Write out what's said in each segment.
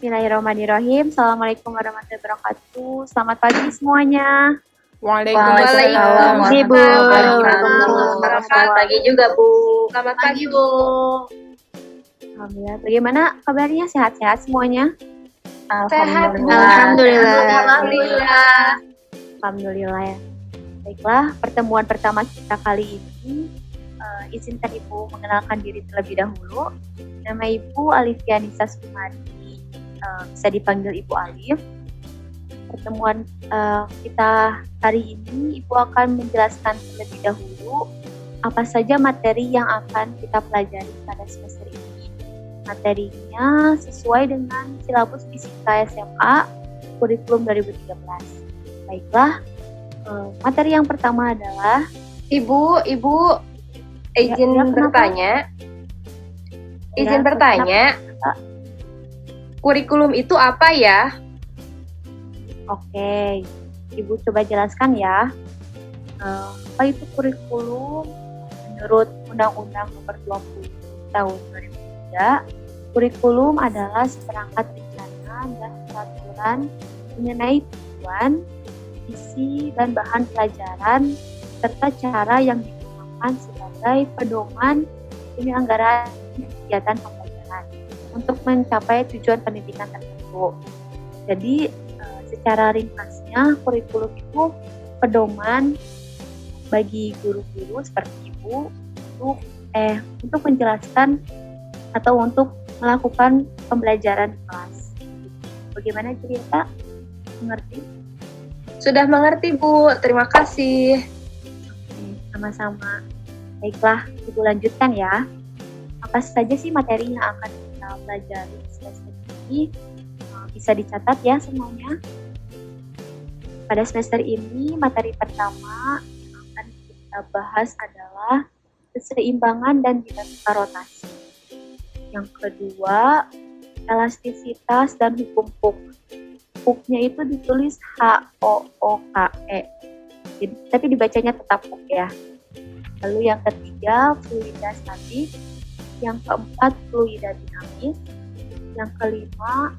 Bismillahirrahmanirrahim. Assalamualaikum warahmatullahi wabarakatuh. Selamat pagi semuanya. Waalaikumsalam Ibu. Selamat pagi juga, Bu. Selamat pagi, Bu. Alhamdulillah. Bagaimana kabarnya? Sehat-sehat semuanya? Alhamdulillah ya. Baiklah, pertemuan pertama kita kali ini, izinkan Ibu mengenalkan diri terlebih dahulu. Nama Ibu Alifia Nisa Sumadi, bisa dipanggil Ibu Alif. Pertemuan kita hari ini, Ibu akan menjelaskan terlebih dahulu apa saja materi yang akan kita pelajari pada semester ini. Materinya sesuai dengan silabus fisika SMA kurikulum 2013. Baiklah, materi yang pertama adalah Ibu izin bertanya. Izin bertanya. Kurikulum itu apa ya? Oke, Ibu coba jelaskan ya. Apa itu kurikulum? Menurut Undang-Undang Nomor 20 Tahun 2003, kurikulum adalah seperangkat rencana dan peraturan mengenai tujuan, isi dan bahan pelajaran serta cara yang digunakan sebagai pedoman penyelenggaraan kegiatan pembelajaran untuk mencapai tujuan pendidikan tertentu. Jadi secara ringkasnya kurikulum itu pedoman bagi guru-guru seperti Ibu untuk menjelaskan atau untuk melakukan pembelajaran di kelas. Bagaimana cerita? Mengerti? Sudah mengerti, Bu. Terima kasih. Sama-sama. Baiklah, Ibu lanjutkan ya. Apa saja sih materi yang akan kita pelajari semester ini? Bisa dicatat ya semuanya. Pada semester ini, materi pertama yang akan kita bahas adalah keseimbangan dan dinamika rotasi. Yang kedua, elastisitas dan hukum Hooke. Hooke-nya itu ditulis H-O-O-K-E. Tapi dibacanya tetap Hooke ya. Lalu yang ketiga, fluida statik. Yang keempat, fluida dinamis. Yang kelima,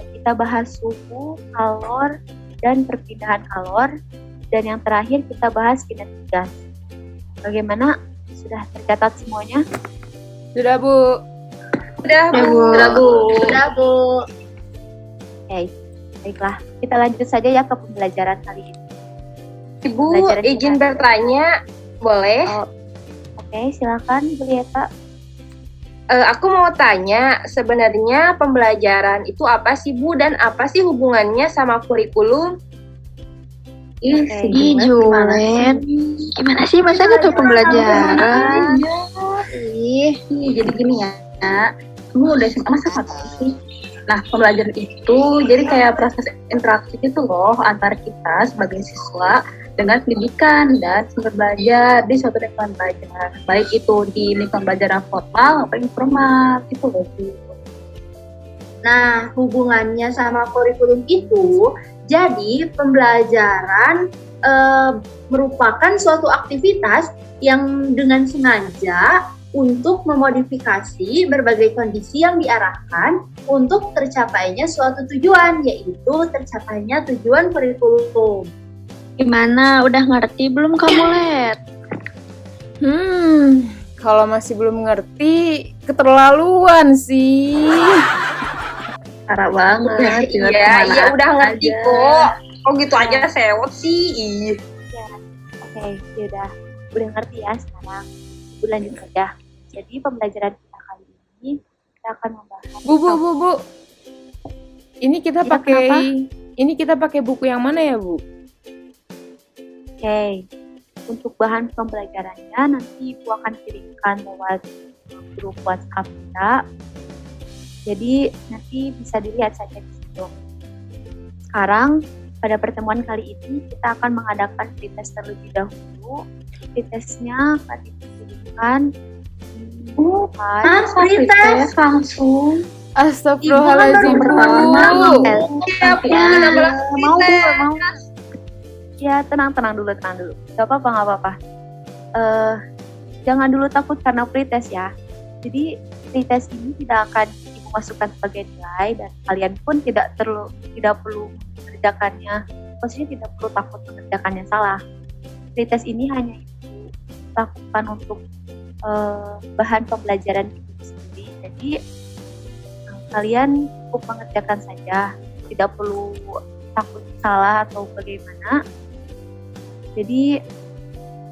kita bahas suhu, kalor, dan perpindahan kalor. Dan yang terakhir, kita bahas kinetik gas. Bagaimana? Sudah tercatat semuanya? Sudah, Bu. Sudah, Bu. Oke, baiklah. Kita lanjut saja ya ke pembelajaran kali ini. Ibu, izin bertanya, boleh? Oke, silakan Bu Lieta. Aku mau tanya, sebenarnya pembelajaran itu apa sih, Bu? Dan apa sih hubungannya sama kurikulum? Julen, gimana sih masa gitu pembelajaran? Jadi gini ya, kamu udah SMA masa apa sih? Nah, pembelajaran itu jadi kayak proses interaksi gitu loh antara kita sebagai siswa dengan pendidikan dan sumber belajar di suatu lingkungan belajar, baik itu di lingkungan belajar formal maupun informal gitu loh. Nah, hubungannya sama kurikulum itu, jadi pembelajaran merupakan suatu aktivitas yang dengan sengaja untuk memodifikasi berbagai kondisi yang diarahkan untuk tercapainya suatu tujuan, yaitu tercapainya tujuan kurikulum. Gimana? Udah ngerti belum kamu, Let? Kalau masih belum ngerti, keterlaluan sih. Parah banget. Iya, udah ngerti kok. Oh gitu aja sewot sih. Oke, udah ngerti ya sekarang. Ibu lanjut saja. Jadi pembelajaran kita kali ini kita akan membahas. Bu. Ini kita pakai buku yang mana ya, Bu? Oke, untuk bahan pembelajarannya nanti Ibu akan kirimkan lewat grup WhatsApp kita. Jadi nanti bisa dilihat saja di situ. Sekarang pada pertemuan kali ini kita akan mengadakan pretest terlebih dahulu. Pretestnya akan dikirimkan Pretest langsung. Astagfirullahaladzim, Bu. Mau. Ya, tenang dulu. Gak apa-apa. Jangan dulu takut karena pretest ya. Jadi pretest ini tidak akan Ibu masukkan sebagai nilai dan kalian pun tidak perlu mengerjakannya. Maksudnya tidak perlu takut mengerjakannya salah. Pretest ini hanya dilakukan untuk bahan pembelajaran itu sendiri. Jadi kalian cukup mengerjakan saja, tidak perlu takut salah atau bagaimana. Jadi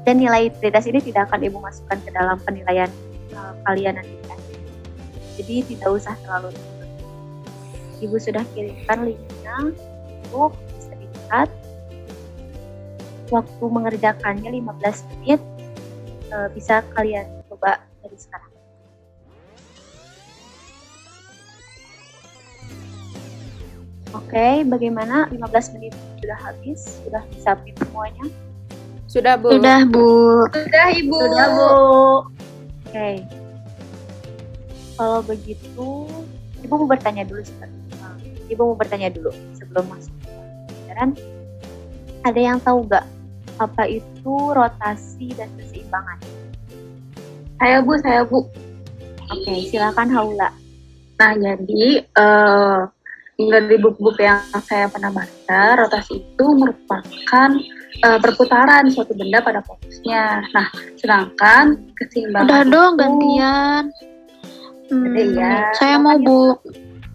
dan nilai pretest ini tidak akan ibu masukkan ke dalam penilaian kalian nanti kan. Jadi tidak usah terlalu takut. Ibu sudah kirimkan linknya untuk bisa dilihat. Waktu mengerjakannya 15 menit, bisa kalian coba dari sekarang. Oke, bagaimana? 15 menit sudah habis? Sudah bisa print semuanya? Sudah, Bu. Sudah, Bu. Sudah, Ibu. Sudah, Bu. Oke. Kalau begitu, Ibu mau bertanya dulu sebentar. Ibu mau bertanya dulu sebelum masuk ke pelajaran. Ada yang tahu nggak apa itu rotasi dan keseimbangan? Saya Bu. Oke, silakan Haula. Nah, jadi dari buku-buku yang saya pernah baca, rotasi itu merupakan perputaran suatu benda pada fokusnya. Nah, sedangkan keseimbangan Udah dong, itu- gantian. ya. Saya mau, Bu.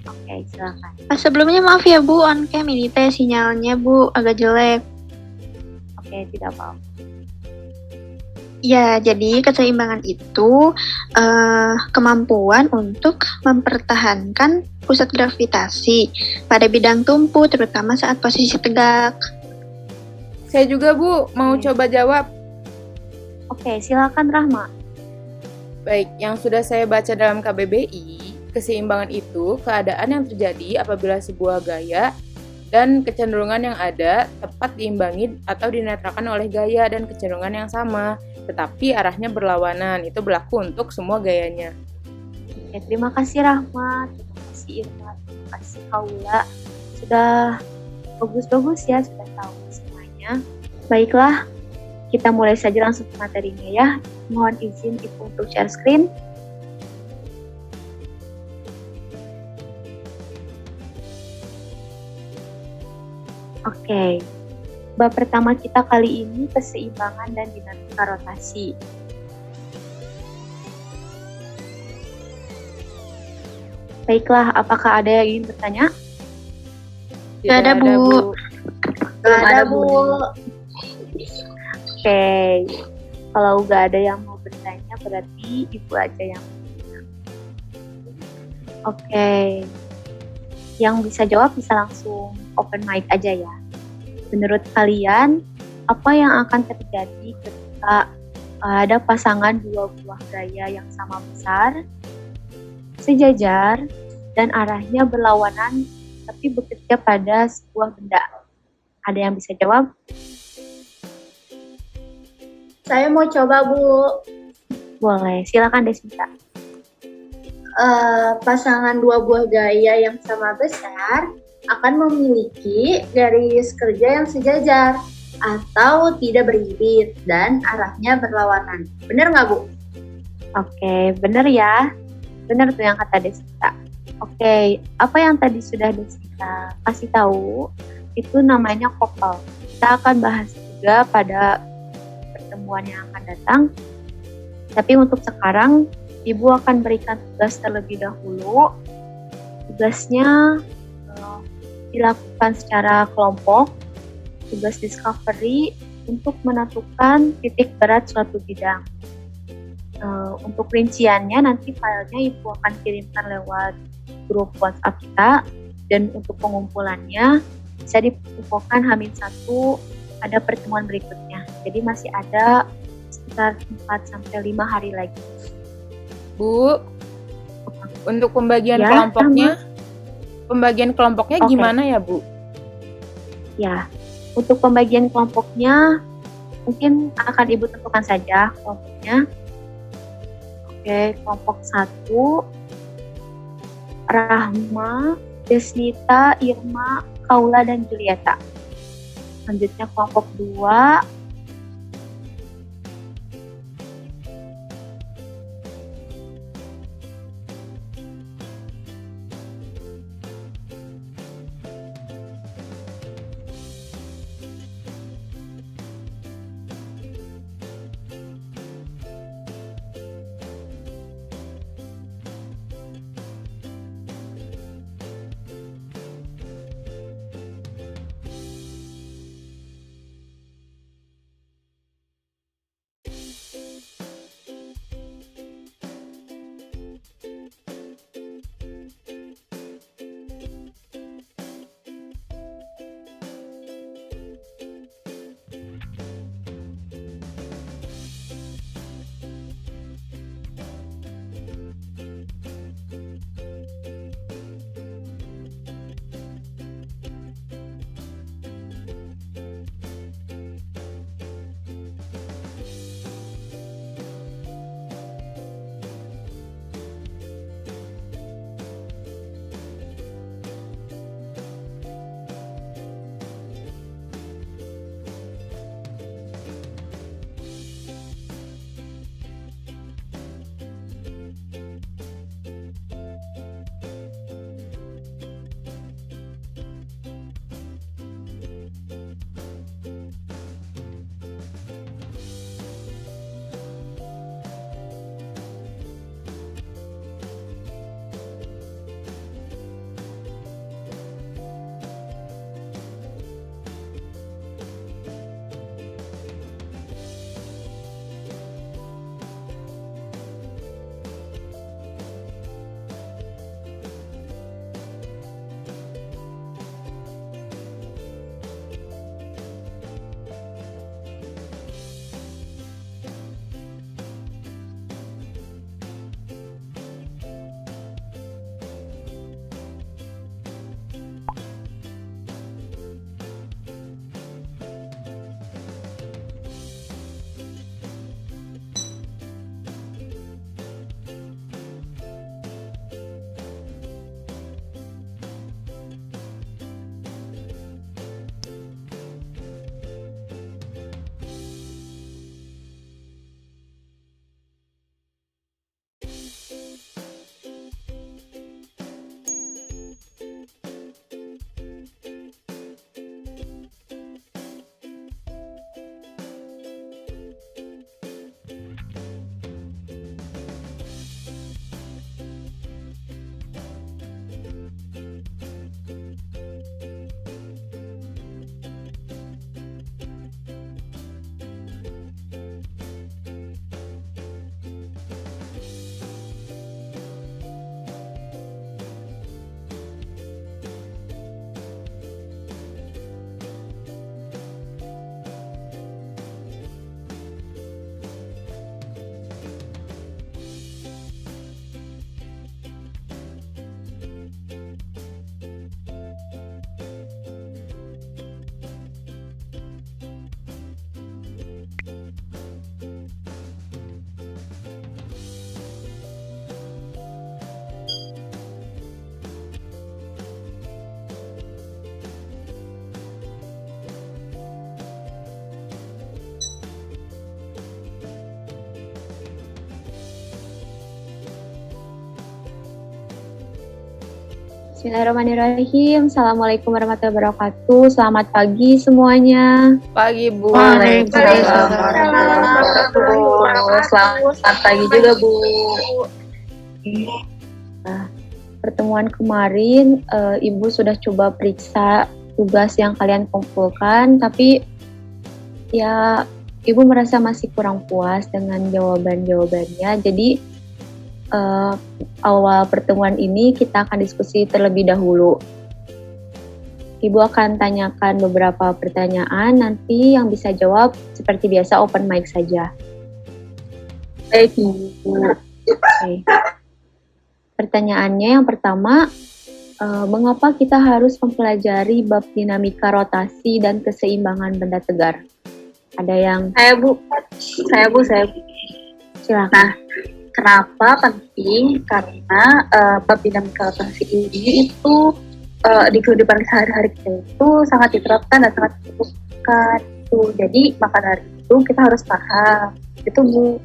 Oke, silakan. Sebelumnya maaf ya, Bu. On cam ini teh sinyalnya, Bu, agak jelek. Oke, tidak apa-apa. Ya, jadi keseimbangan itu kemampuan untuk mempertahankan pusat gravitasi pada bidang tumpu, terutama saat posisi tegak. Saya juga, Bu, mau Oke. coba jawab. Oke, silakan Rahma. Baik, yang sudah saya baca dalam KBBI, keseimbangan itu keadaan yang terjadi apabila sebuah gaya dan kecenderungan yang ada tepat diimbangi atau dinetralkan oleh gaya dan kecenderungan yang sama, tetapi arahnya berlawanan. Itu berlaku untuk semua gayanya. Oke, terima kasih Rahma, terima kasih Irma, terima kasih Haula. Sudah bagus-bagus ya, sudah tahu semuanya. Baiklah, kita mulai saja langsung ke materinya ya. Mohon izin Ibu untuk share screen. Oke, bab pertama kita kali ini keseimbangan dan dinamika rotasi. Baiklah, apakah ada yang ingin bertanya? Nggak ada, Bu. Belum ada, Bu. Oke, kalau nggak ada yang mau bertanya berarti Ibu aja yang bertanya. Oke, yang bisa jawab bisa langsung open mic aja ya. Menurut kalian, apa yang akan terjadi ketika ada pasangan dua buah gaya yang sama besar, sejajar, dan arahnya berlawanan tapi bekerja pada sebuah benda? Ada yang bisa jawab? Saya mau coba, Bu. Boleh, silakan Desmita. Pasangan dua buah gaya yang sama besar akan memiliki garis kerja yang sejajar atau tidak berbibit dan arahnya berlawanan. Benar nggak, Bu? Oke, bener ya. Bener tuh yang kata Desmita. Oke, apa yang tadi sudah Desmita kasih tahu, itu namanya kopel. Kita akan bahas juga pada pertemuan yang akan datang. Tapi untuk sekarang, Ibu akan berikan tugas terlebih dahulu. Tugasnya dilakukan secara kelompok, tugas discovery untuk menentukan titik berat suatu bidang. Untuk rinciannya nanti filenya Ibu akan kirimkan lewat grup WhatsApp kita, dan untuk pengumpulannya bisa dikumpulkan H-1 pada pertemuan berikutnya. Jadi masih ada sekitar 4-5 hari lagi. Bu, untuk pembagian Ya, kelompoknya Oke. gimana ya, Bu? Ya, untuk pembagian kelompoknya mungkin akan Ibu tentukan saja kelompoknya. Oke, kelompok 1, Rahma, Desnita, Irma, Kaula, dan Julieta. Selanjutnya kelompok 2, Bismillahirrahmanirrahim. Assalamualaikum warahmatullahi wabarakatuh. Selamat pagi semuanya. Pagi Bu. Waalaikumsalam warahmatullahi wabarakatuh. Selamat pagi juga, Bu. Nah, pertemuan kemarin Ibu sudah coba periksa tugas yang kalian kumpulkan, tapi ya Ibu merasa masih kurang puas dengan jawaban-jawabannya. Jadi awal pertemuan ini kita akan diskusi terlebih dahulu. Ibu akan tanyakan beberapa pertanyaan, nanti yang bisa jawab seperti biasa open mic saja. Baik, Bu. Oke. Pertanyaannya yang pertama, mengapa kita harus mempelajari bab dinamika rotasi dan keseimbangan benda tegar? Ada yang Saya, Bu. silakan. Nah, kenapa penting? Karena bab dinamika rotasi ini itu di kehidupan sehari-hari kita itu sangat diterapkan dan sangat dibutuhkan. Jadi maka dari itu kita harus paham. Itu, Bu.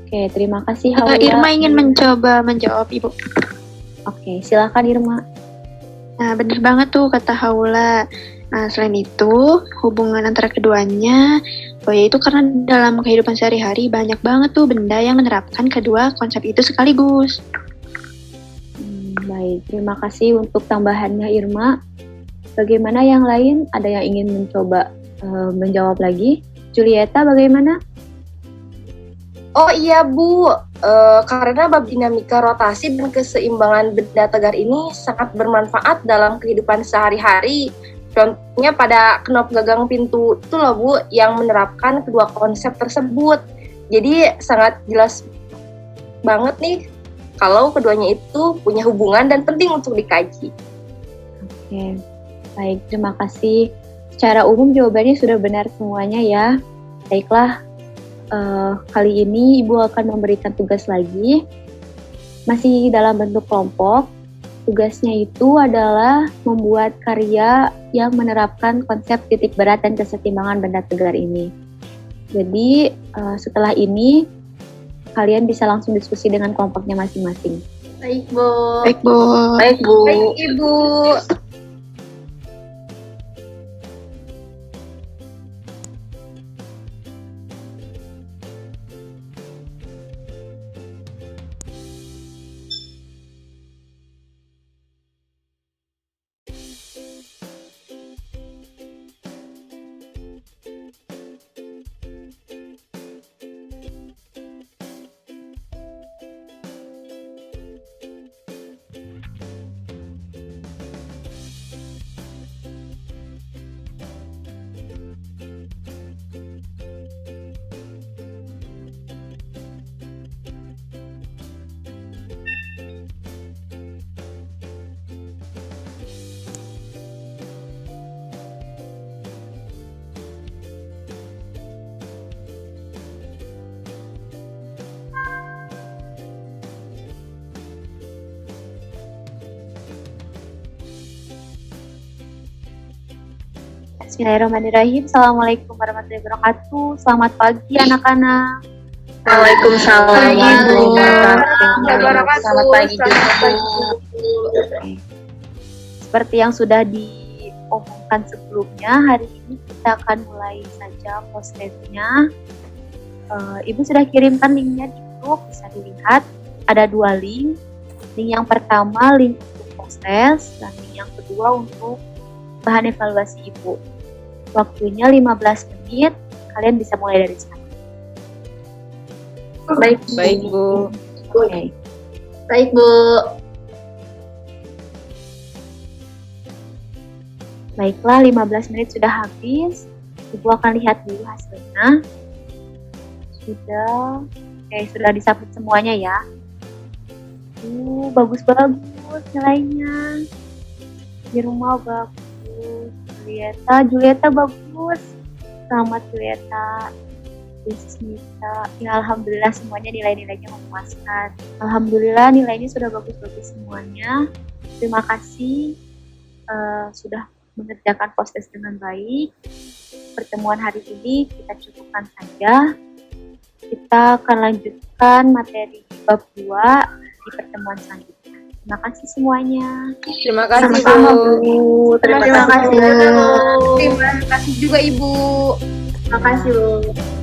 Oke, terima kasih Haula. Irma ingin mencoba menjawab Ibu. Oke, silakan Irma. Nah, bener banget tuh kata Haula. Nah, selain itu, hubungan antara keduanya, yaitu karena dalam kehidupan sehari-hari banyak banget tuh benda yang menerapkan kedua konsep itu sekaligus. Baik, terima kasih untuk tambahannya Irma. Bagaimana yang lain? Ada yang ingin mencoba menjawab lagi? Julieta, bagaimana? Oh iya Bu, karena bab dinamika rotasi dan keseimbangan benda tegar ini sangat bermanfaat dalam kehidupan sehari-hari. Contohnya pada knop gagang pintu itu loh Bu, yang menerapkan kedua konsep tersebut. Jadi sangat jelas banget nih kalau keduanya itu punya hubungan dan penting untuk dikaji. Oke, baik, terima kasih. Secara umum jawabannya sudah benar semuanya ya. Baiklah, kali ini Ibu akan memberikan tugas lagi. Masih dalam bentuk kelompok. Tugasnya itu adalah membuat karya yang menerapkan konsep titik berat dan kesetimbangan benda tegar ini. Jadi setelah ini kalian bisa langsung diskusi dengan kelompoknya masing-masing. Baik, Bu. Baik, Bu. Baik, Bu. Baik Ibu. Bismillahirrahmanirrahim. Assalamualaikum warahmatullahi wabarakatuh. Selamat pagi anak-anak. Waalaikumsalam warahmatullahi wabarakatuh. Selamat pagi juga, Bu. Seperti yang sudah diomongkan sebelumnya, hari ini kita akan mulai saja postcard-nya. Ibu sudah kirimkan linknya di grup, bisa dilihat. Ada 2 link. Link yang pertama link untuk postcard dan link yang kedua untuk bahan evaluasi Ibu. Waktunya 15 menit, kalian bisa mulai dari sekarang. Baik, Baik Bu. Oke. Baik, Bu. Baiklah, 15 menit sudah habis. Ibu akan lihat dulu hasilnya. Sudah disubmit semuanya ya. Bagus-bagus nilainya. Di rumah bagus. Julieta bagus. Selamat Julieta. Bismillah. Ya, alhamdulillah semuanya nilai-nilainya memuaskan. Alhamdulillah nilainya sudah bagus-bagus semuanya. Terima kasih sudah mengerjakan post-test dengan baik. Pertemuan hari ini kita cukupkan saja. Kita akan lanjutkan materi bab 2 di pertemuan selanjutnya. Terima kasih semuanya. Terima kasih, Sama-sama, Bu. Bu. Terima kasih Bu. juga, Bu. Terima kasih juga Ibu. Terima kasih, Bu.